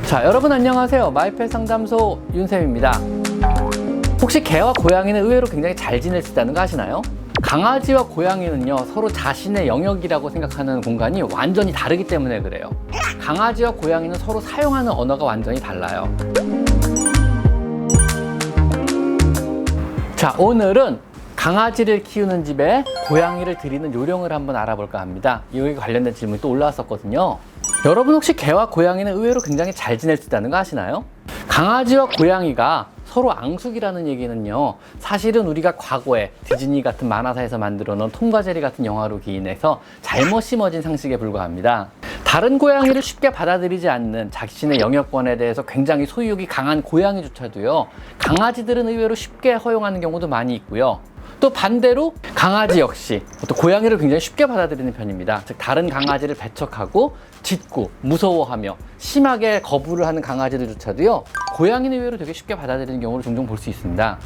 자, 여러분 안녕하세요. 마이펫 상담소 윤쌤입니다. 혹시 개와 고양이는 의외로 굉장히 잘 지낼 수 있다는 거 아시나요? 강아지와 고양이는요, 서로 자신의 영역이라고 생각하는 공간이 완전히 다르기 때문에 그래요. 강아지와 고양이는 서로 사용하는 언어가 완전히 달라요. 자, 오늘은 강아지를 키우는 집에 고양이를 들이는 요령을 한번 알아볼까 합니다. 이거에 관련된 질문이 또 올라왔었거든요. 여러분 혹시 개와 고양이는 의외로 굉장히 잘 지낼 수 있다는 거 아시나요? 강아지와 고양이가 서로 앙숙이라는 얘기는요, 사실은 우리가 과거에 디즈니 같은 만화사에서 만들어 놓은 톰과 제리 같은 영화로 기인해서 잘못 심어진 상식에 불과합니다. 다른 고양이를 쉽게 받아들이지 않는 자신의 영역권에 대해서 굉장히 소유욕이 강한 고양이조차도요, 강아지들은 의외로 쉽게 허용하는 경우도 많이 있고요. 또 반대로 강아지 역시 또 고양이를 굉장히 쉽게 받아들이는 편입니다. 즉 다른 강아지를 배척하고 짖고 무서워하며 심하게 거부를 하는 강아지들조차도요, 고양이는 의외로 되게 쉽게 받아들이는 경우를 종종 볼 수 있습니다.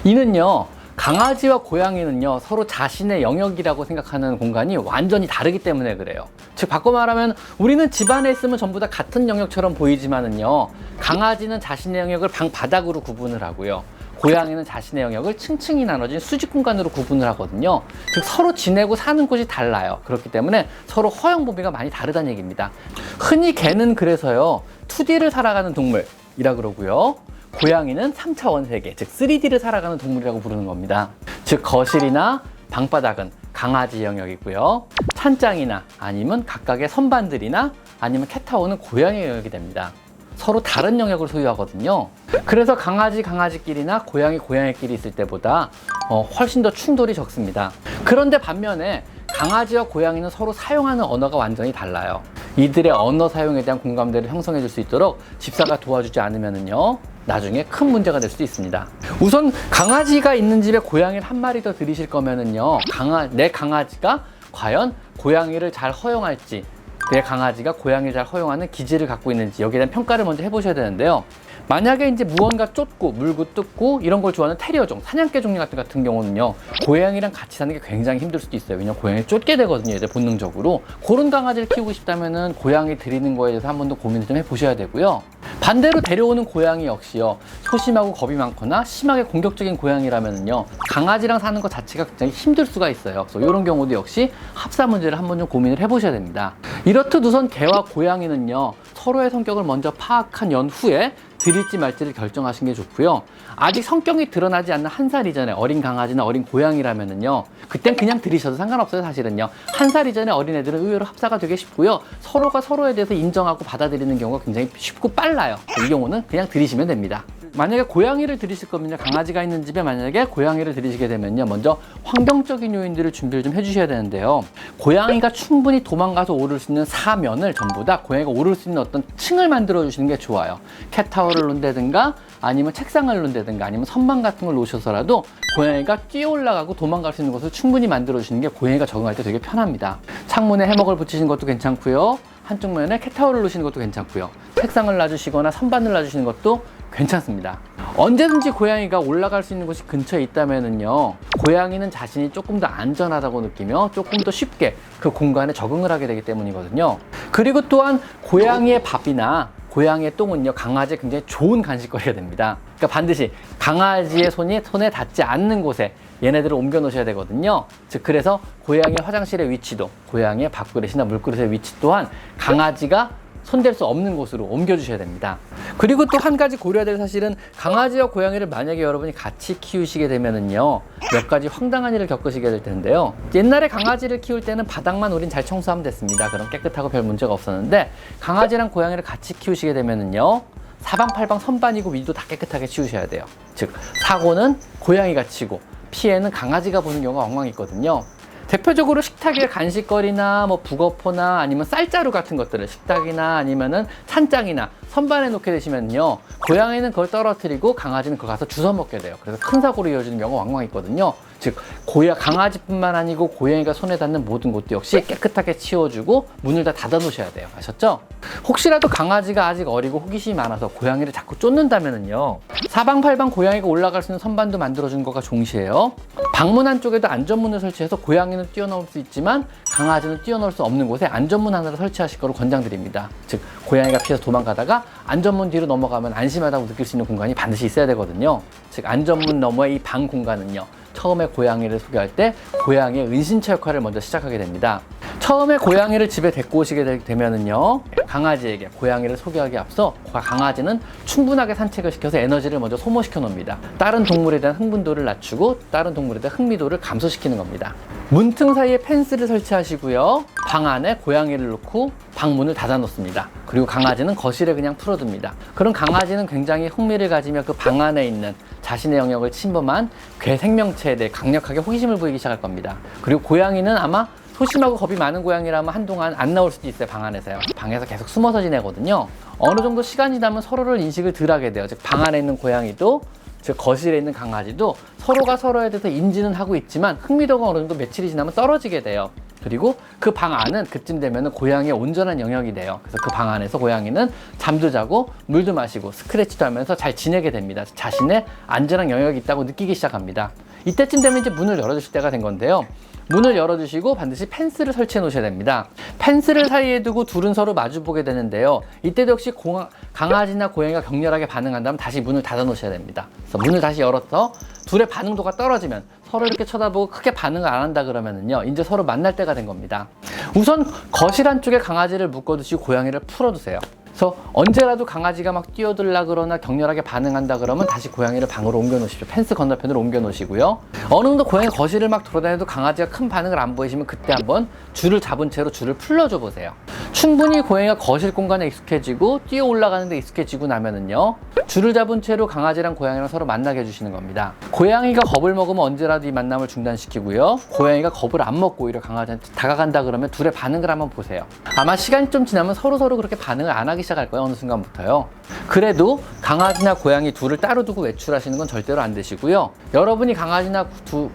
이는요, 강아지와 고양이는요, 서로 자신의 영역이라고 생각하는 공간이 완전히 다르기 때문에 그래요. 즉 바꿔 말하면 우리는 집안에 있으면 전부 다 같은 영역처럼 보이지만은요, 강아지는 자신의 영역을 방 바닥으로 구분을 하고요, 고양이는 자신의 영역을 층층이 나눠진 수직 공간으로 구분을 하거든요. 즉 서로 지내고 사는 곳이 달라요. 그렇기 때문에 서로 허용 범위가 많이 다르다는 얘기입니다. 흔히 개는 그래서요, 2D를 살아가는 동물이라 그러고요, 고양이는 3차원 세계, 즉 3D를 살아가는 동물이라고 부르는 겁니다. 즉 거실이나 방바닥은 강아지 영역이고요, 찬장이나 아니면 각각의 선반들이나 아니면 캣타워는 고양이 영역이 됩니다. 서로 다른 영역을 소유하거든요. 그래서 강아지끼리나 고양이끼리 있을 때보다 훨씬 더 충돌이 적습니다. 그런데 반면에 강아지와 고양이는 서로 사용하는 언어가 완전히 달라요. 이들의 언어 사용에 대한 공감대를 형성해 줄 수 있도록 집사가 도와주지 않으면요, 나중에 큰 문제가 될 수도 있습니다. 우선 강아지가 있는 집에 고양이를 한 마리 더 들이실 거면은요, 내 강아지가 과연 고양이를 잘 허용할지, 내 강아지가 고양이를 잘 허용하는 기질을 갖고 있는지, 여기에 대한 평가를 먼저 해보셔야 되는데요. 만약에 이제 무언가 쫓고 물고 뜯고 이런 걸 좋아하는 테리어종, 사냥개 종류 같은 경우는요, 고양이랑 같이 사는 게 굉장히 힘들 수도 있어요. 왜냐면 고양이 쫓게 되거든요, 이제 본능적으로. 그런 강아지를 키우고 싶다면은 고양이 들이는 거에 대해서 한 번 더 고민을 좀 해보셔야 되고요. 반대로 데려오는 고양이 역시요, 소심하고 겁이 많거나 심하게 공격적인 고양이라면요, 강아지랑 사는 것 자체가 굉장히 힘들 수가 있어요. 그래서 이런 경우도 역시 합사 문제를 한번 좀 고민을 해보셔야 됩니다. 이렇듯 우선 개와 고양이는요, 서로의 성격을 먼저 파악한 연후에 들일지 말지를 결정하시는 게 좋고요. 아직 성격이 드러나지 않는 1살 이전에 어린 강아지나 어린 고양이라면은요, 그땐 그냥 들이셔도 상관없어요, 사실은요. 1살 이전에 어린애들은 의외로 합사가 되게 쉽고요, 서로가 서로에 대해서 인정하고 받아들이는 경우가 굉장히 쉽고 빨라요. 이 경우는 그냥 들이시면 됩니다. 만약에 고양이를 들이실 거면요, 강아지가 있는 집에 만약에 고양이를 들이시게 되면요, 먼저 환경적인 요인들을 준비를 좀 해주셔야 되는데요, 고양이가 충분히 도망가서 오를 수 있는 사면을 전부 다 고양이가 오를 수 있는 어떤 층을 만들어 주시는 게 좋아요. 캣타워를 놓는다든가 아니면 책상을 놓는다든가 아니면 선반 같은 걸 놓으셔서라도 고양이가 뛰어 올라가고 도망갈 수 있는 곳을 충분히 만들어 주시는 게 고양이가 적응할 때 되게 편합니다. 창문에 해먹을 붙이시는 것도 괜찮고요, 한쪽 면에 캣타워를 놓으시는 것도 괜찮고요, 책상을 놔주시거나 선반을 놔주시는 것도 괜찮습니다. 언제든지 고양이가 올라갈 수 있는 곳이 근처에 있다면은요, 고양이는 자신이 조금 더 안전하다고 느끼며 조금 더 쉽게 그 공간에 적응을 하게 되기 때문이거든요. 그리고 또한 고양이의 밥이나 고양이의 똥은요, 강아지에 굉장히 좋은 간식거리가 됩니다. 그러니까 반드시 강아지의 손에 닿지 않는 곳에 얘네들을 옮겨 놓으셔야 되거든요. 즉 그래서 고양이의 화장실의 위치도, 고양이의 밥그릇이나 물그릇의 위치 또한 강아지가 손댈 수 없는 곳으로 옮겨주셔야 됩니다. 그리고 또 한 가지 고려해야 될 사실은, 강아지와 고양이를 만약에 여러분이 같이 키우시게 되면은요, 몇 가지 황당한 일을 겪으시게 될 텐데요. 옛날에 강아지를 키울 때는 바닥만 우린 잘 청소하면 됐습니다. 그럼 깨끗하고 별 문제가 없었는데, 강아지랑 고양이를 같이 키우시게 되면은요, 사방팔방 선반이고 위도 다 깨끗하게 치우셔야 돼요. 즉 사고는 고양이가 치고 피해는 강아지가 보는 경우가 왕왕 있거든요. 대표적으로 식탁에 간식거리나 뭐 북어포나 아니면 쌀자루 같은 것들을 식탁이나 아니면은 찬장이나 선반에 놓게 되시면요, 고양이는 그걸 떨어뜨리고 강아지는 그걸 가서 주워 먹게 돼요. 그래서 큰 사고로 이어지는 경우가 왕왕 있거든요. 즉 강아지뿐만 아니고 고양이가 손에 닿는 모든 곳도 역시 깨끗하게 치워주고 문을 다 닫아 놓으셔야 돼요. 아셨죠? 혹시라도 강아지가 아직 어리고 호기심이 많아서 고양이를 자꾸 쫓는다면은요, 사방팔방 고양이가 올라갈 수 있는 선반도 만들어주는 것과 동시에요, 방문 한쪽에도 안전문을 설치해서 고양이는 뛰어넘을 수 있지만 강아지는 뛰어넘을 수 없는 곳에 안전문 하나를 설치하실 거를 권장드립니다. 즉 고양이가 피해서 도망가다가 안전문 뒤로 넘어가면 안심하다고 느낄 수 있는 공간이 반드시 있어야 되거든요. 즉 안전문 너머의 이 방 공간은요, 처음에 고양이를 소개할 때 고양이의 은신처 역할을 먼저 시작하게 됩니다. 처음에 고양이를 집에 데리고 오시게 되면은요, 강아지에게 고양이를 소개하기에 앞서 강아지는 충분하게 산책을 시켜서 에너지를 먼저 소모시켜 놓습니다. 다른 동물에 대한 흥분도를 낮추고 다른 동물에 대한 흥미도를 감소시키는 겁니다. 문틈 사이에 펜스를 설치하시고요, 방 안에 고양이를 놓고 방문을 닫아 놓습니다. 그리고 강아지는 거실에 그냥 풀어둡니다. 그럼 강아지는 굉장히 흥미를 가지며 그 방 안에 있는 자신의 영역을 침범한 괴 생명체에 대해 강력하게 호기심을 보이기 시작할 겁니다. 그리고 고양이는 아마 소심하고 겁이 많은 고양이라면 한동안 안 나올 수도 있어요. 방 안에서요. 방에서 계속 숨어서 지내거든요. 어느 정도 시간이 지나면 서로를 인식을 덜 하게 돼요. 즉 방 안에 있는 고양이도, 즉 거실에 있는 강아지도 서로가 서로에 대해서 인지는 하고 있지만 흥미도가 어느 정도 며칠이 지나면 떨어지게 돼요. 그리고 그 방 안은 그쯤 되면 고양이의 온전한 영역이 돼요. 그래서 그 방 안에서 고양이는 잠도 자고 물도 마시고 스크래치도 하면서 잘 지내게 됩니다. 자신의 안전한 영역이 있다고 느끼기 시작합니다. 이때쯤 되면 이제 문을 열어주실 때가 된 건데요. 문을 열어주시고 반드시 펜스를 설치해 놓으셔야 됩니다. 펜스를 사이에 두고 둘은 서로 마주보게 되는데요. 이때도 역시 강아지나 고양이가 격렬하게 반응한다면 다시 문을 닫아 놓으셔야 됩니다. 그래서 문을 다시 열어서 둘의 반응도가 떨어지면, 서로 이렇게 쳐다보고 크게 반응을 안 한다 그러면은요, 이제 서로 만날 때가 된 겁니다. 우선 거실 한쪽에 강아지를 묶어두시고 고양이를 풀어두세요. 그래서 언제라도 강아지가 막 뛰어들라 그러나 격렬하게 반응한다 그러면 다시 고양이를 방으로 옮겨 놓으십시오. 펜스 건너편으로 옮겨 놓으시고요. 어느 정도 고양이 거실을 막 돌아다녀도 강아지가 큰 반응을 안 보이시면 그때 한번 줄을 잡은 채로 줄을 풀러줘 보세요. 충분히 고양이가 거실 공간에 익숙해지고 뛰어 올라가는 데 익숙해지고 나면은요, 줄을 잡은 채로 강아지랑 고양이랑 서로 만나게 해주시는 겁니다. 고양이가 겁을 먹으면 언제라도 이 만남을 중단시키고요, 고양이가 겁을 안 먹고 오히려 강아지한테 다가간다 그러면 둘의 반응을 한번 보세요. 아마 시간이 좀 지나면 서로 그렇게 반응을 안 하기 시작할 거예요. 어느 순간부터요. 그래도 강아지나 고양이 둘을 따로 두고 외출하시는 건 절대로 안 되시고요. 여러분이 강아지나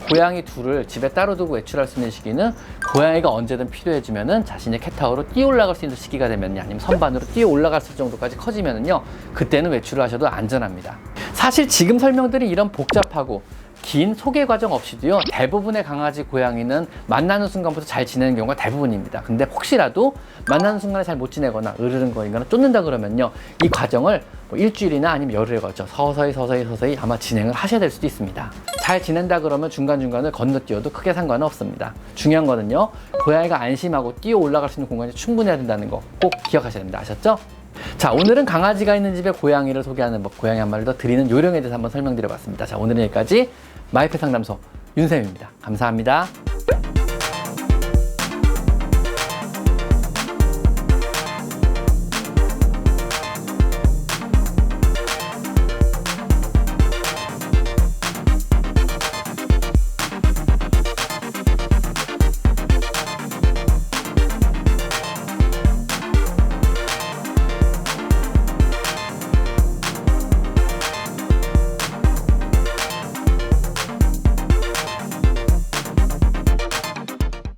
고양이 둘을 집에 따로 두고 외출할 수 있는 시기는 고양이가 언제든 필요해지면은 자신의 캣타워로 뛰어 올라갈 수 있는 시기가 되면요, 아니면 선반으로 뛰어 올라갈 수 정도까지 커지면은요, 그때는 외출을 하셔도 안전합니다. 사실 지금 설명드린 이런 복잡하고 긴 소개 과정 없이도요, 대부분의 강아지, 고양이는 만나는 순간부터 잘 지내는 경우가 대부분입니다. 근데 혹시라도 만나는 순간에 잘 못 지내거나 으르렁거리거나 쫓는다 그러면요, 이 과정을 일주일이나 아니면 열흘에 걸쳐 서서히 아마 진행을 하셔야 될 수도 있습니다. 잘 지낸다 그러면 중간중간을 건너뛰어도 크게 상관은 없습니다. 중요한 거는요, 고양이가 안심하고 뛰어 올라갈 수 있는 공간이 충분해야 된다는 거 꼭 기억하셔야 됩니다. 아셨죠? 자, 오늘은 강아지가 있는 집에 고양이를 소개하는 법, 고양이 한 마리를 더 드리는 요령에 대해서 한번 설명드려봤습니다. 자, 오늘은 여기까지 마이펫 상담소 윤쌤입니다. 감사합니다.